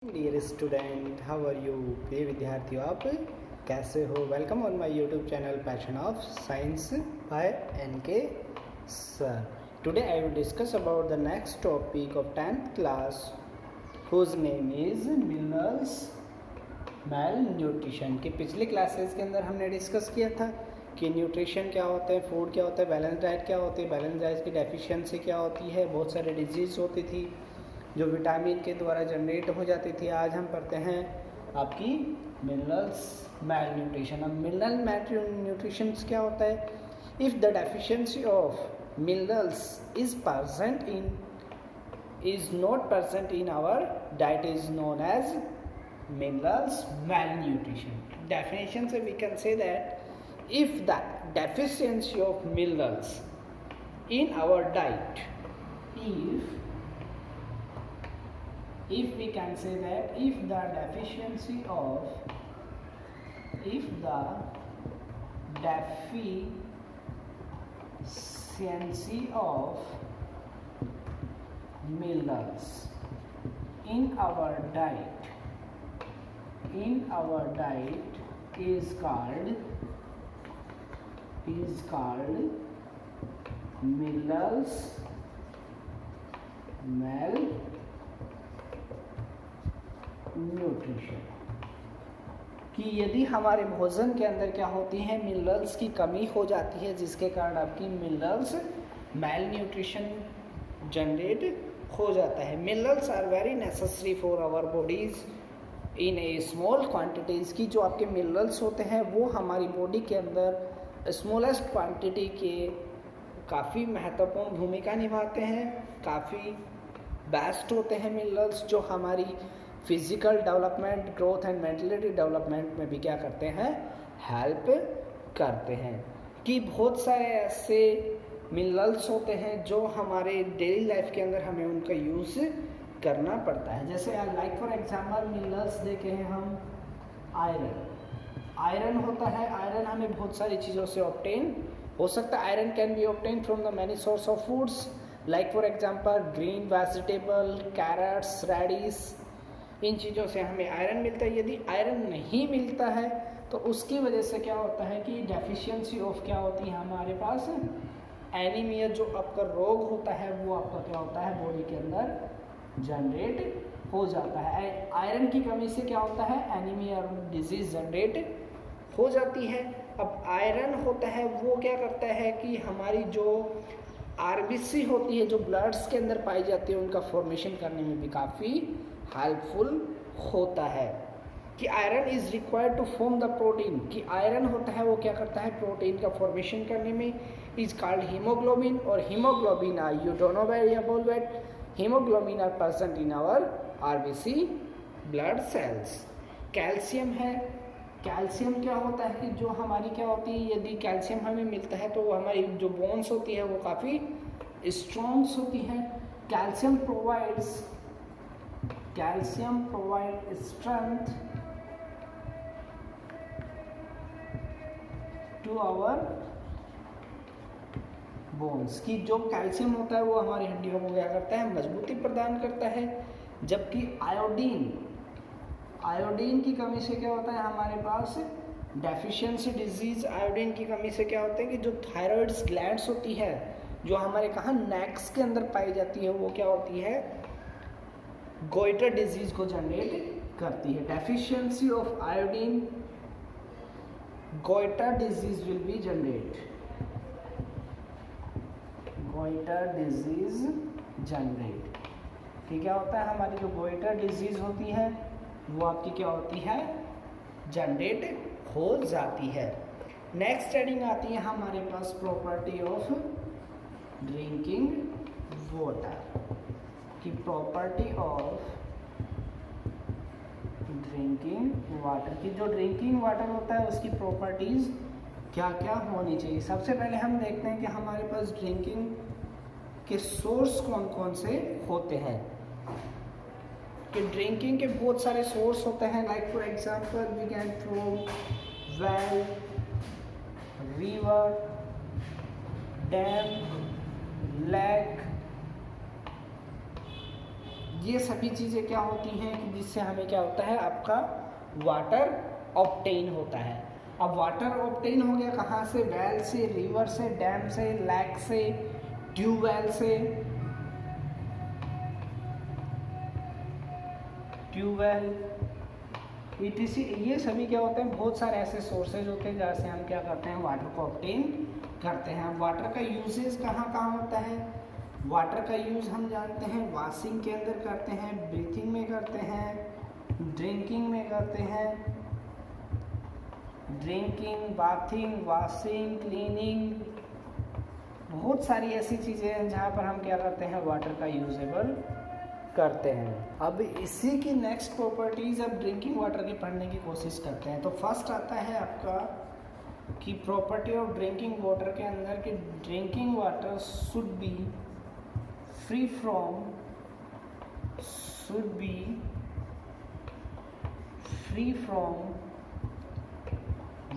Dear student, how are you? प्रिय विद्यार्थियों, आप कैसे हो? Welcome on my YouTube channel passion of science by NK sir. Today I will discuss about the next topic of 10th class whose name is minerals male nutrition. कि पिछले classes के अंदर हमने डिस्कस किया था कि न्यूट्रिशन क्या होता है, फूड क्या होता है, बैलेंस डाइट क्या होती है, बैलेंस डाइट की डेफिशिएंसी क्या होती है, बहुत सारे डिजीज़ होती थी जो विटामिन के द्वारा जनरेट हो जाती थी. आज हम पढ़ते हैं आपकी मिनरल्स मेल न्यूट्रिशन. अब मिनरल न्यूट्रिशन क्या होता है? If the deficiency of minerals is not present in our diet is known as minerals malnutrition. Definition से we can say that if the deficiency of minerals in our diet, if we can say that if the deficiency of minerals in our diet is called minerals malnutrition. कि यदि हमारे भोजन के अंदर क्या होती है, मिनरल्स की कमी हो जाती है, जिसके कारण आपकी मिनरल्स मेल न्यूट्रिशन जनरेट हो जाता है. Minerals are very necessary for our bodies in a small quantities. की जो आपके मिनरल्स होते हैं वो हमारी बॉडी के अंदर स्मॉलेस्ट क्वांटिटी के काफ़ी महत्वपूर्ण भूमिका निभाते हैं, काफ़ी बेस्ट होते हैं मिनरल्स, जो हमारी physical development, growth and mentality development में भी क्या करते हैं, हेल्प करते हैं. कि बहुत सारे ऐसे मिनरल्स होते हैं जो हमारे डेली लाइफ के अंदर हमें उनका यूज़ करना पड़ता है. जैसे लाइक फॉर एग्जांपल मिनरल्स देखे हैं हम. आयरन होता है. आयरन हमें बहुत सारी चीज़ों से ऑब्टेन हो सकता है. Iron can be obtain from the many source of foods, like for example green vegetable, carrots, radish. इन चीज़ों से हमें आयरन मिलता है. यदि आयरन नहीं मिलता है तो उसकी वजह से क्या होता है कि डेफिशिएंसी ऑफ क्या होती है हमारे पास, एनीमिया, जो आपका रोग होता है वो आपका क्या होता है, बॉडी के अंदर जनरेट हो जाता है. आयरन की कमी से क्या होता है, एनीमिया डिजीज़ जनरेट हो जाती है. अब आयरन होता है वो क्या करता है कि हमारी जो आरबीसी होती है, जो ब्लड्स के अंदर पाई जाती है, उनका फॉर्मेशन करने में भी काफ़ी हेल्पफुल होता है. कि iron is required to form the protein. कि आयरन होता है वो क्या करता है, प्रोटीन का फॉर्मेशन करने में, इज कॉल्ड हीमोग्लोबिन. और haemoglobin are, you don't know very about that, haemoglobin are present in our RBC blood cells. Calcium है. कैल्शियम क्या होता है कि जो हमारी क्या होती है, यदि कैल्शियम हमें मिलता है तो हमारी जो बोन्स होती है वो काफ़ी स्ट्रॉन्ग्स होती हैं. Calcium provide strength to our bones. की जो कैल्शियम होता है वो हमारी हड्डियों को क्या करता है, मजबूती प्रदान करता है. जबकि आयोडीन की कमी से क्या होता है हमारे पास डेफिशिएंसी डिजीज. आयोडीन की कमी से क्या होता है कि जो थायराइड्स ग्लैंड्स होती है, जो हमारे कहाँ नेक्स के अंदर पाई जाती है, वो क्या होती है, गोइटर डिजीज को जनरेट करती है. Deficiency of iodine, goitre disease will be generate. Goitre disease generate. कि क्या होता है, हमारी जो गोइटर डिजीज होती है वो आपकी क्या होती है, जनरेट हो जाती है. नेक्स्ट हेडिंग आती है हमारे पास प्रॉपर्टी ऑफ ड्रिंकिंग वाटर. की प्रॉपर्टी ऑफ ड्रिंकिंग वाटर. की जो ड्रिंकिंग वाटर होता है उसकी प्रॉपर्टीज़ क्या क्या होनी चाहिए. सबसे पहले हम देखते हैं कि हमारे पास ड्रिंकिंग के सोर्स कौन कौन से होते हैं. कि ड्रिंकिंग के बहुत सारे सोर्स होते हैं. Like for example we can from well, river, dam, lake, ये सभी चीज़ें क्या होती हैं कि जिससे हमें क्या होता है, आपका वाटर ऑब्टेन होता है। अब वाटर ऑब्टेन हो गया कहाँ से, वेल से, रिवर से, डैम से, लेक से, ट्यूबवेल से, ट्यूबवेल ETC। ये सभी क्या होते हैं, बहुत सारे ऐसे सोर्सेज होते हैं जहाँ से हम क्या करते हैं, वाटर को ऑब्टेन करते हैं। वाटर का यूजेज कहाँ कहाँ होता है, वाटर का यूज़ हम जानते हैं वॉशिंग के अंदर करते हैं, ब्रीथिंग में करते हैं, ड्रिंकिंग में करते हैं, ड्रिंकिंग, बाथिंग, वॉशिंग, क्लीनिंग, बहुत सारी ऐसी चीज़ें हैं जहाँ पर हम क्या करते हैं, वाटर का यूजेबल करते हैं। अब इसी की नेक्स्ट प्रॉपर्टीज़ अब ड्रिंकिंग वाटर की पढ़ने की कोशिश करते हैं। तो फर्स्ट आता है आपका कि प्रॉपर्टी ऑफ ड्रिंकिंग वाटर के अंदर कि drinking water should be free from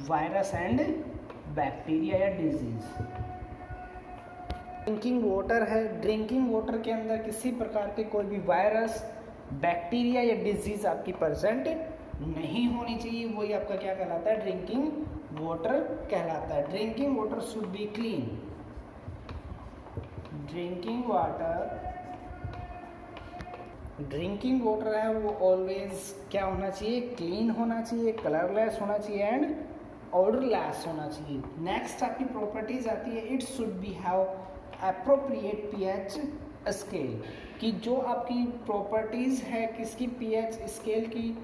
virus and bacteria या डिजीज। ड्रिंकिंग वाटर है, ड्रिंकिंग वाटर के अंदर किसी प्रकार के कोई भी वायरस, बैक्टीरिया या डिजीज आपकी प्रेजेंट नहीं होनी चाहिए, वही आपका क्या कहलाता है, ड्रिंकिंग वाटर कहलाता है। Drinking water should be clean, drinking water है वो ऑलवेज क्या होना चाहिए, क्लीन होना चाहिए, कलरलेस होना चाहिए एंड ऑर्डरलेस होना चाहिए। नेक्स्ट आपकी प्रॉपर्टीज आती है, it should be have appropriate pH scale, कि जो आपकी प्रॉपर्टीज है किसकी, पीएच स्केल की,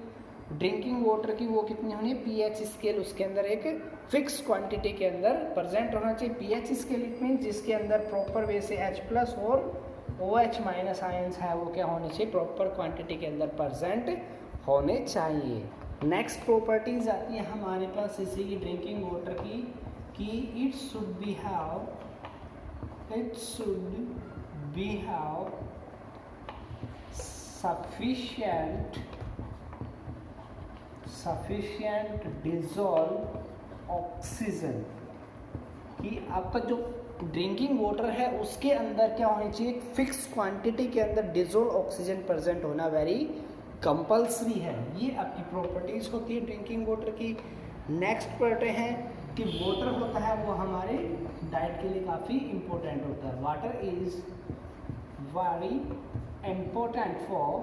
ड्रिंकिंग वाटर की, वो कितनी होनी है, पीएच स्केल उसके अंदर एक फिक्स क्वांटिटी के अंदर प्रेजेंट होना चाहिए। पीएच स्केल इट मीन जिसके अंदर प्रॉपर वे से H+ और OH- आयंस है वो क्या होने चाहिए, प्रॉपर क्वांटिटी के अंदर प्रेजेंट होने चाहिए। नेक्स्ट प्रॉपर्टीज आती है हमारे पास इसी की ड्रिंकिंग वाटर की कि it should be have sufficient dissolve oxygen, कि आपका जो ड्रिंकिंग वाटर है उसके अंदर क्या होनी चाहिए, एक फिक्स क्वांटिटी के अंदर डिजॉल्व ऑक्सीजन प्रेजेंट होना वेरी कंपल्सरी है। ये आपकी प्रॉपर्टीज होती है ड्रिंकिंग वाटर की। नेक्स्ट पढ़ते हैं कि वाटर होता है वो हमारे डाइट के लिए काफ़ी इम्पोर्टेंट होता है। Water is very important for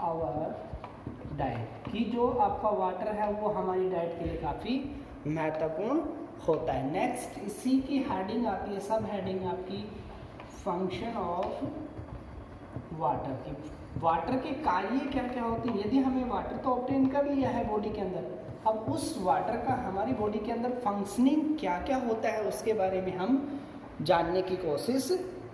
our diet, कि जो आपका वाटर है वो हमारी डाइट के लिए काफ़ी महत्वपूर्ण होता है। नेक्स्ट इसी की हेडिंग आती है, सब हेडिंग आपकी फंक्शन ऑफ वाटर की। वाटर के कार्य क्या क्या होते हैं, यदि हमें वाटर तो ऑब्टेन कर लिया है बॉडी के अंदर, अब उस वाटर का हमारी बॉडी के अंदर फंक्शनिंग क्या क्या होता है उसके बारे में हम जानने की कोशिश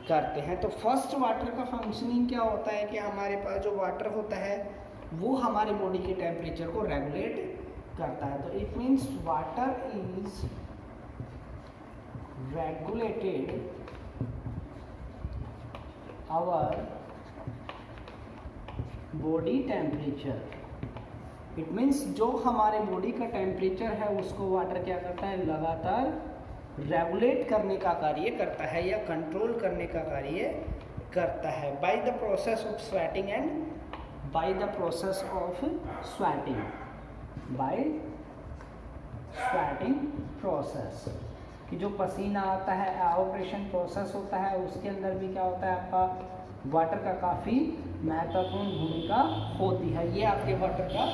करते हैं। तो फर्स्ट वाटर का फंक्शनिंग क्या होता है कि हमारे पास जो वाटर होता है वो हमारे बॉडी के टेम्परेचर को रेगुलेट करता है। तो it means water is regulated our body temperature. It means जो हमारे बॉडी का टेम्परेचर है उसको वाटर क्या करता है, लगातार रेगुलेट करने का कार्य करता है या कंट्रोल करने का कार्य करता है by the process of sweating process, कि जो पसीना आता है एवापोरेशन प्रोसेस होता है उसके अंदर भी क्या होता है, आपका वाटर का काफ़ी महत्वपूर्ण भूमिका होती है। ये आपके वाटर का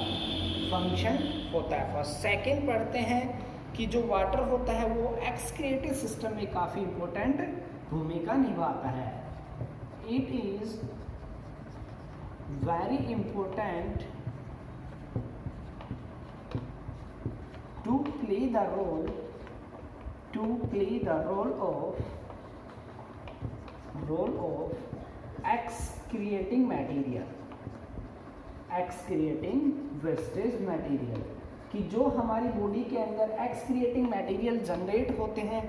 फंक्शन होता है। फर्स्ट सेकंड पढ़ते हैं कि जो वाटर होता है वो एक्सक्रिएटिव सिस्टम में काफ़ी इम्पोर्टेंट भूमिका निभाता है। It is very important to play the role of excreting wastage material, कि जो हमारी बॉडी के अंदर एक्सक्रिएटिंग मटेरियल जनरेट होते हैं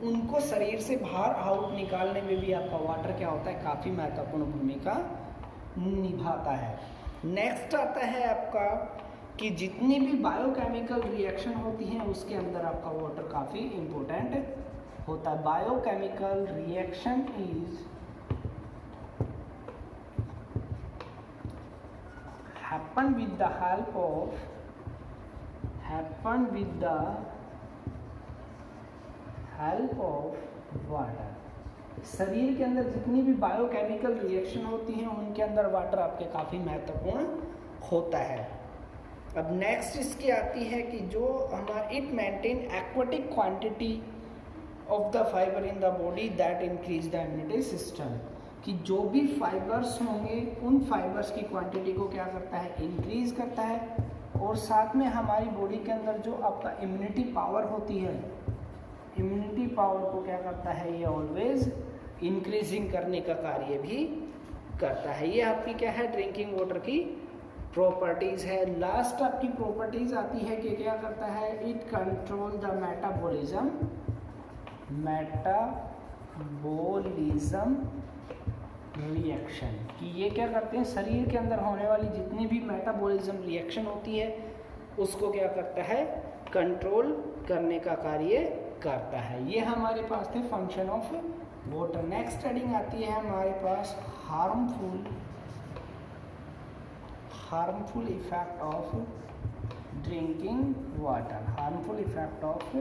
उनको शरीर से बाहर आउट निकालने में भी आपका वाटर क्या होता है, काफ़ी महत्वपूर्ण भूमिका निभाता है। नेक्स्ट आता है आपका कि जितनी भी बायोकेमिकल रिएक्शन होती हैं उसके अंदर आपका वाटर काफ़ी इम्पोर्टेंट होता है। Biochemical reaction is happen with the help of water। शरीर के अंदर जितनी भी बायोकेमिकल रिएक्शन होती हैं उनके अंदर वाटर आपके काफ़ी महत्वपूर्ण होता है। अब नेक्स्ट इसकी आती है कि जो हमारा it maintain aquatic quantity of the fibre in the body that increase the immunity system, कि जो भी फाइबर्स होंगे उन फाइबर्स की क्वांटिटी को क्या करता है, इंक्रीज करता है, और साथ में हमारी बॉडी के अंदर जो आपका इम्यूनिटी पावर होती है, इम्यूनिटी पावर को क्या करता है, ये ऑलवेज इंक्रीजिंग करने का कार्य भी करता है। ये आपकी क्या है, ड्रिंकिंग वाटर की प्रॉपर्टीज़ है। लास्ट आपकी प्रॉपर्टीज़ आती है कि क्या करता है, it control the metabolism reaction, कि ये क्या करते हैं, शरीर के अंदर होने वाली जितनी भी मेटाबॉलिज्म रिएक्शन होती है उसको क्या करता है, कंट्रोल करने का कार्य करता है। ये हमारे पास थे function of water. Next heading आती है हमारे पास harmful effect of drinking water. Harmful effect of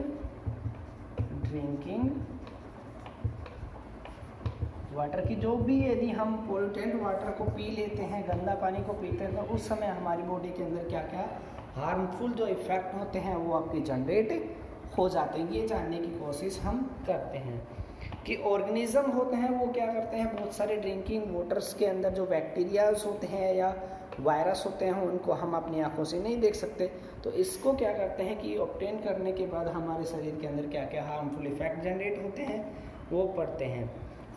drinking water की जो भी, यदि हम पोल्यूटेंट वाटर को पी लेते हैं, गंदा पानी को पीते हैं, तो उस समय हमारी बॉडी के अंदर क्या क्या हार्मफुल जो इफ़ेक्ट होते हैं वो आपके जनरेट हो जाते हैं। ये जानने की कोशिश हम करते हैं कि ऑर्गेनिज्म होते हैं वो क्या करते हैं, बहुत सारे ड्रिंकिंग वाटर्स के अंदर जो बैक्टीरियाज होते हैं या वायरस होते हैं उनको हम अपनी आंखों से नहीं देख सकते, तो इसको क्या करते हैं कि ऑब्टेन करने के बाद हमारे शरीर के अंदर क्या क्या हार्मफुल इफेक्ट जनरेट होते हैं वो पढ़ते हैं।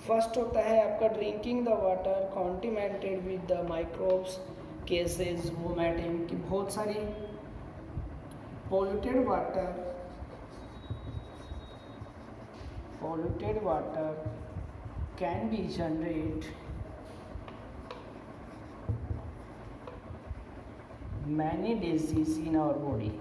फर्स्ट होता है आपका drinking the water contaminated with the microbes cases vomiting, कि बहुत सारी polluted water can be generate many disease in our body,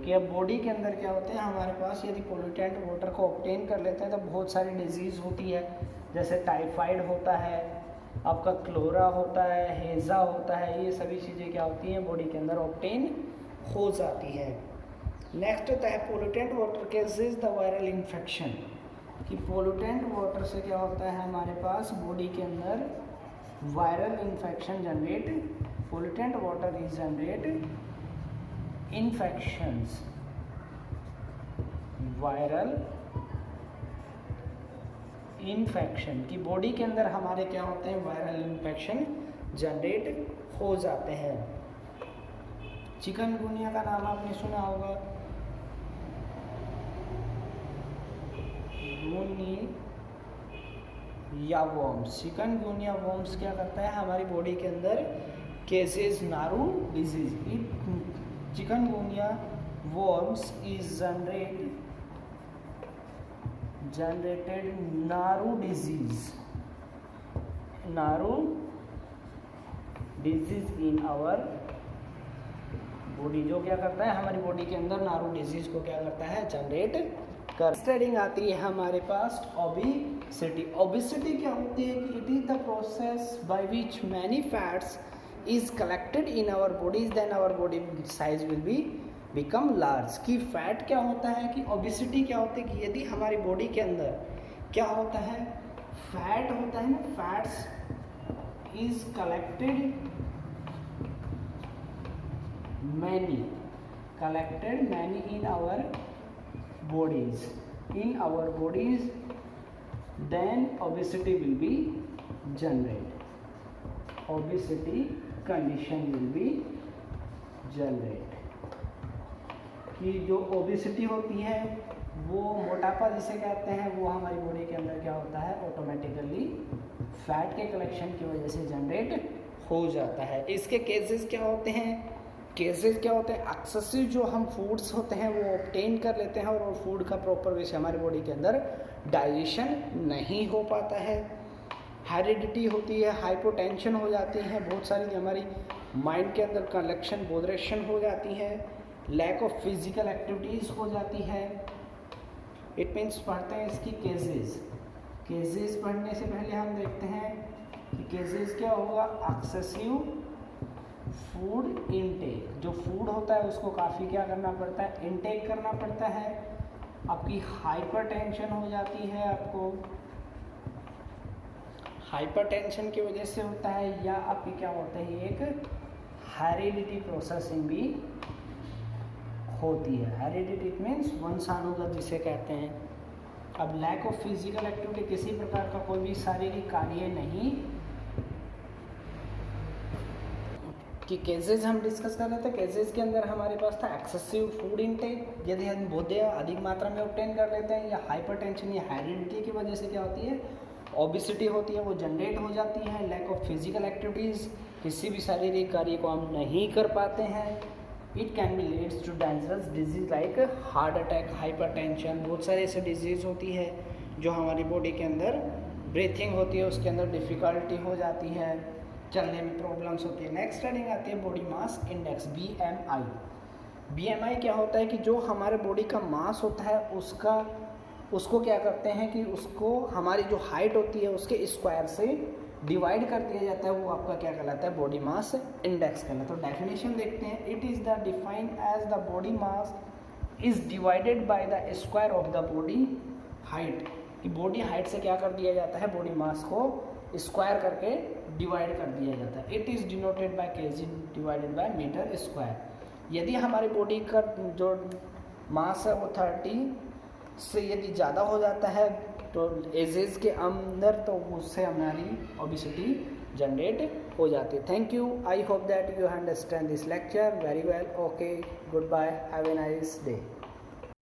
कि अब बॉडी के अंदर क्या होते हैं हमारे पास, यदि पोल्यूटेंट वाटर को ऑब्टेन कर लेते हैं तो बहुत सारी डिजीज़ होती है, जैसे टाइफाइड होता है, आपका क्लोरा होता है, हेज़ा होता है, ये सभी चीज़ें क्या होती हैं बॉडी के अंदर ऑब्टेन हो जाती है। नेक्स्ट होता है pollutant water cases the viral infection, कि पोल्यूटेंट वाटर से क्या होता है हमारे पास बॉडी के अंदर viral infection generate, pollutant water is generate infections, viral infection, कि बॉडी के अंदर हमारे क्या होते हैं वायरल इन्फेक्शन जनरेट हो जाते हैं। चिकनगुनिया का नाम आपने सुना होगा, या वॉर्म्स। चिकनगुनिया वॉर्म्स क्या करता है हमारी बॉडी के अंदर cases naru disease, chikungunya worms is generated naru disease in our body, जो क्या करता है हमारी बॉडी के अंदर नारू डिजीज को क्या करता है जनरेट कर। स्टडिंग आती है हमारे पास ओबेसिटी। ओबेसिटी क्या होती है कि it is the process by which many fats is collected in our bodies then our body size will be become large, कि फैट क्या होता है, कि ओबेसिटी क्या होती है कि यदि हमारी बॉडी के अंदर क्या होता है फैट होता है ना, fats is collected many in our bodies, then obesity will be generated, obesity condition will be generated, कि जो ओबेसिटी होती है वो मोटापा जिसे कहते हैं वो हमारी बॉडी के अंदर क्या होता है ऑटोमेटिकली फैट के कलेक्शन की वजह से जनरेट हो जाता है। इसके केसेस क्या होते हैं, एक्सेसिव जो हम फूड्स होते हैं वो ऑब्टेन कर लेते हैं और फूड का प्रॉपर वे से हमारी बॉडी के अंदर डाइजेशन नहीं हो पाता है, हेरिडिटी होती है, हाइपोटेंशन हो जाती है, बहुत सारी हमारी माइंड के अंदर कलेक्शन बोदरेशन हो जाती है, लैक ऑफ फिजिकल एक्टिविटीज़ हो जाती है। इट मीन्स पढ़ते हैं इसकी केसेस। केसेस पढ़ने से पहले हम देखते हैं कि केसेस क्या होगा। एक्सेसिव फूड इनटेक, जो फूड होता है उसको काफ़ी क्या करना पड़ता है, इनटेक करना पड़ता है। आपकी हाइपरटेंशन हो जाती है, आपको हाइपरटेंशन की वजह से होता है, या आपकी क्या होता है, एक हेरिडिटी प्रोसेसिंग भी होती है। हेरिडिटी मीन्स वंशानुगत जिसे कहते हैं। अब लैक ऑफ फिजिकल एक्टिविटी, किसी प्रकार का कोई भी शारीरिक कार्य नहीं कि केसेस हम डिस्कस कर रहे थे। केसेस के अंदर हमारे पास था एक्सेसिव फूड इनटेक, यदि हम भोज्य अधिक मात्रा में ऑब्टेन कर लेते हैं, या हाइपरटेंशन या हेरिडिटी की वजह से क्या होती है, ओबिसिटी होती है, वो जनरेट हो जाती है। लैक ऑफ फिजिकल एक्टिविटीज़, किसी भी शारीरिक कार्य को हम नहीं कर पाते हैं। It can be leads to dangerous disease like heart attack, hypertension, बहुत सारे ऐसे डिजीज होती है जो हमारी बॉडी के अंदर ब्रीथिंग होती है उसके अंदर डिफ़िकल्टी हो जाती है, चलने में प्रॉब्लम्स होती है। नेक्स्ट हेडिंग आती है body mass index, BMI। BMI क्या होता है कि जो हमारे बॉडी का मास होता है उसको क्या करते हैं कि उसको हमारी जो हाइट होती है उसके स्क्वायर से डिवाइड कर दिया जाता है, वो आपका क्या कहलाता है, बॉडी मास इंडेक्स कहलाता है। तो डेफिनेशन देखते हैं। It is the defined as the body mass is divided by the square of the body height, कि बॉडी हाइट से क्या कर दिया जाता है, बॉडी मास को स्क्वायर करके डिवाइड कर दिया जाता है। It is denoted by KG divided by metre square. यदि हमारी बॉडी का जो मास है वो 30 से यदि ज़्यादा हो जाता है तो एजेस के अंदर, तो उससे हमारी ओबेसिटी जनरेट हो जाती है। Thank you. I hope that you understand this lecture very well. Okay, good bye, have a nice day.